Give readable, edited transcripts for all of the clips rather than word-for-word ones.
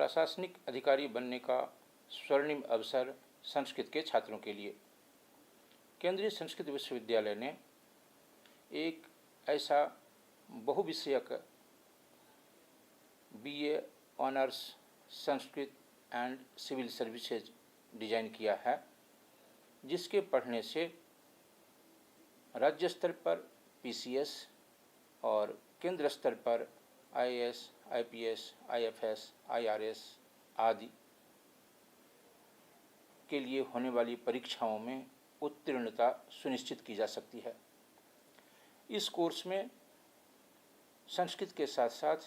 प्रशासनिक अधिकारी बनने का स्वर्णिम अवसर संस्कृत के छात्रों के लिए। केंद्रीय संस्कृत विश्वविद्यालय ने एक ऐसा बहुविषयक BA honours Sanskrit and civil services design किया है, जिसके पढ़ने से राज्य स्तर पर पीसीएस और केंद्र स्तर पर आईएएस, आईपीएस, आईएफएस, आईआरएस आदि के लिए होने वाली परीक्षाओं में उत्तीर्णता सुनिश्चित की जा सकती है। इस कोर्स में संस्कृत के साथ साथ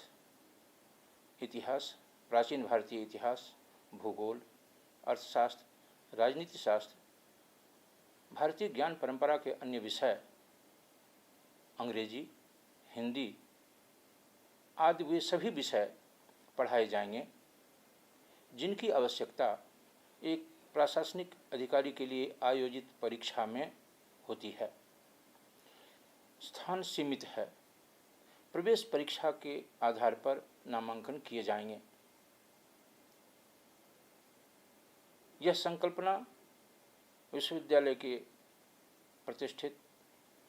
इतिहास, प्राचीन भारतीय इतिहास, भूगोल, अर्थशास्त्र, राजनीति शास्त्र, भारतीय ज्ञान परंपरा के अन्य विषय, अंग्रेजी, हिंदी आदि वे सभी विषय पढ़ाए जाएंगे जिनकी आवश्यकता एक प्रशासनिक अधिकारी के लिए आयोजित परीक्षा में होती है। स्थान सीमित है। प्रवेश परीक्षा के आधार पर नामांकन किए जाएंगे। यह संकल्पना विश्वविद्यालय के प्रतिष्ठित,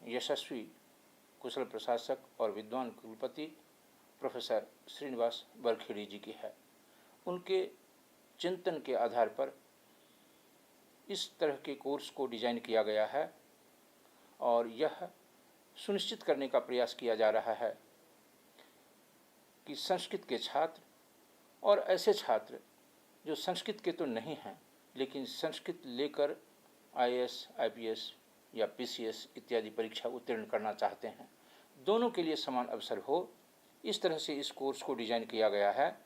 यशस्वी, कुशल प्रशासक और विद्वान कुलपति प्रोफेसर श्रीनिवास बरखेड़ी जी की है। उनके चिंतन के आधार पर इस तरह के कोर्स को डिजाइन किया गया है और यह सुनिश्चित करने का प्रयास किया जा रहा है कि संस्कृत के छात्र और ऐसे छात्र जो संस्कृत के तो नहीं हैं लेकिन संस्कृत लेकर आईएएस, आईपीएस या पीसीएस इत्यादि परीक्षा उत्तीर्ण करना चाहते हैं, दोनों के लिए समान अवसर हो, इस तरह से इस कोर्स को डिजाइन किया गया है।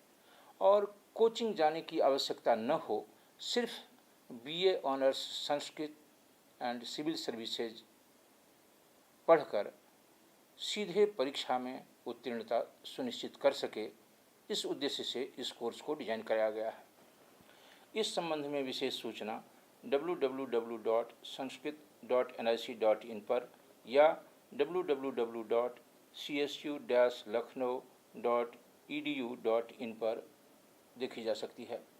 और कोचिंग जाने की आवश्यकता न हो, सिर्फ BA honours Sanskrit and civil services पढ़कर सीधे परीक्षा में उत्तीर्णता सुनिश्चित कर सके, इस उद्देश्य से इस कोर्स को डिजाइन कराया गया है। इस संबंध में विशेष सूचना www.sanskrit.nic.in पर या www.csu-lucknow.edu.in पर देखी जा सकती है।